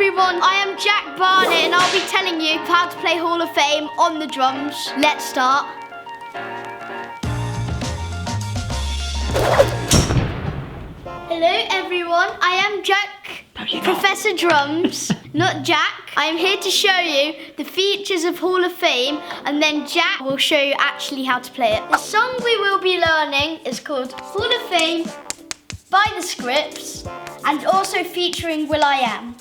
everyone, I am Jack Barnett and I'll be telling you how to play Hall of Fame on the drums. Let's start. Hello everyone, I am Jack, Professor Drums, not Jack. I am here to show you the features of Hall of Fame and then Jack will show you actually how to play it. The song we will be learning is called Hall of Fame by The Scripts and also featuring Will I Am.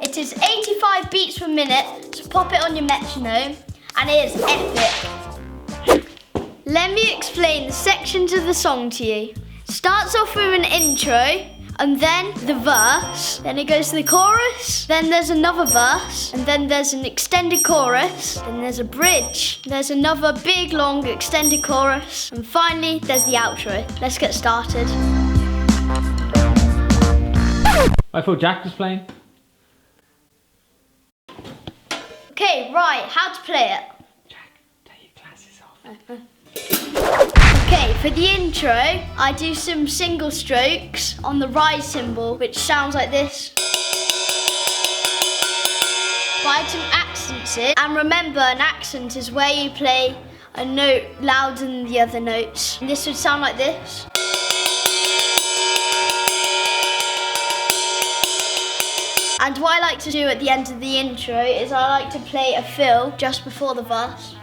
It is 85 beats per minute, so pop it on your metronome and it is epic. Let me explain the sections of the song to you. Starts off with an intro and then the verse, then it goes to the chorus, then there's another verse, and then there's an extended chorus, then there's a bridge, there's another big long extended chorus, and finally there's the outro. Let's get started. I thought Jack was playing. Okay, right, how to play it. Jack, take your glasses off. Okay, for the intro, I do some single strokes on the rise cymbal, which sounds like this. I add some accents in, and remember, an accent is where you play a note louder than the other notes. And this would sound like this. And what I like to do at the end of the intro is I like to play a fill just before the verse.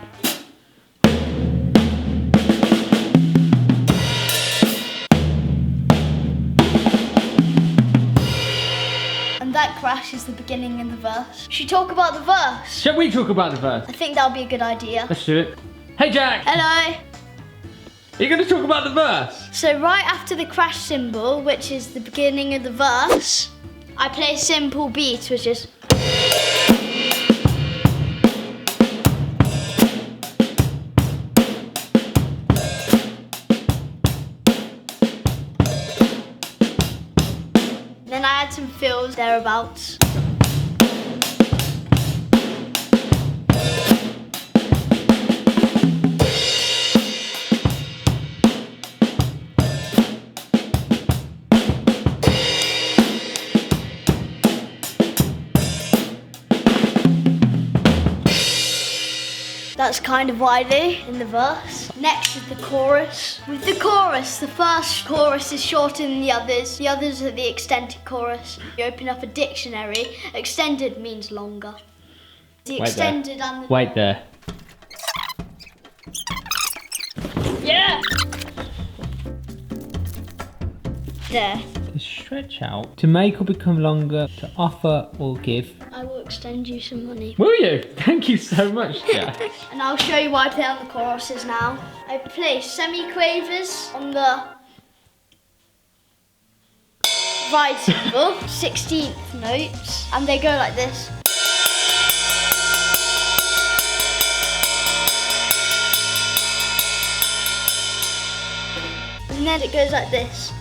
And that crash is the beginning of the verse. Should we talk about the verse? Shall we talk about the verse? I think that would be a good idea. Let's do it. Hey Jack! Hello! Are you going to talk about the verse? So right after the crash cymbal, which is the beginning of the verse, I play a simple beat, which is... Then I add some fills thereabouts. That's kind of what I do in the verse. Next is the chorus. With the chorus, the first chorus is shorter than the others. The others are the extended chorus. You open up a dictionary. Extended means longer. The extended and the... Wait there. Yeah! There. To stretch out, to make or become longer, to offer or give. I will extend you some money. Will you? Thank you so much, Jack. And I'll show you what I play on the choruses now. I play semi-quavers on the right cymbal, 16th notes, and they go like this. And then it goes like this.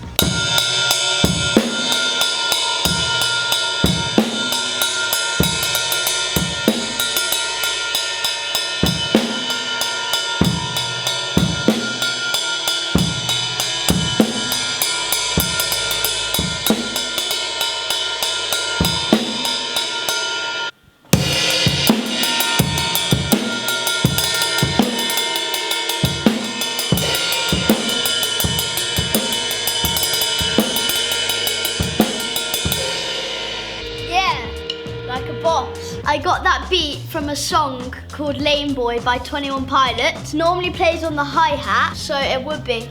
Like a boss. I got that beat from a song called Lame Boy by 21 Pilots. Normally plays on the hi-hat, so it would be.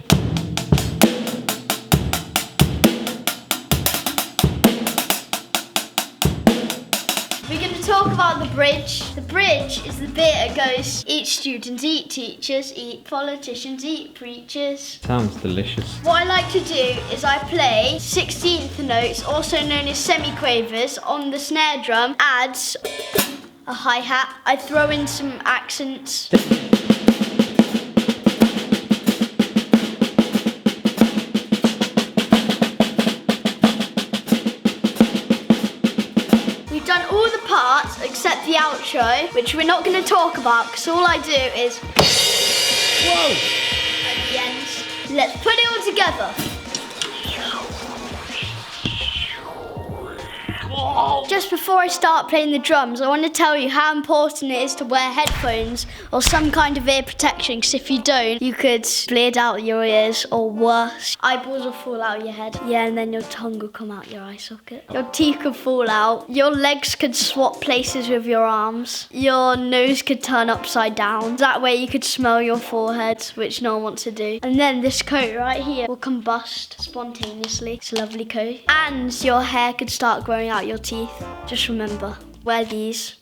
We're going to talk about the bridge. The bridge is the bit that goes, eat students, eat teachers, eat politicians, eat preachers. Sounds delicious. What I like to do is I play 16th notes, also known as semi-quavers, on the snare drum, adds a hi-hat. I throw in some accents. We've done all the parts except the outro, which we're not going to talk about because all I do is... Whoa! At the end. Let's put it all together. Just before I start playing the drums, I want to tell you how important it is to wear headphones or some kind of ear protection, because if you don't, you could bleed out your ears, or worse, eyeballs will fall out of your head. Yeah, and then your tongue will come out your eye socket. Your teeth could fall out. Your legs could swap places with your arms. Your nose could turn upside down. That way you could smell your forehead, which no one wants to do. And then this coat right here will combust spontaneously. It's a lovely coat. And your hair could start growing out your teeth. Just remember, wear these.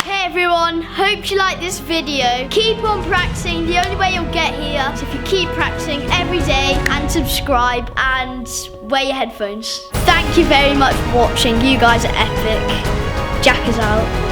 Everyone, hope you like this video. Keep on practicing. The only way you'll get here is if you keep practicing every day, and subscribe and wear your headphones. Thank you very much for watching. You guys are epic. Jack is out.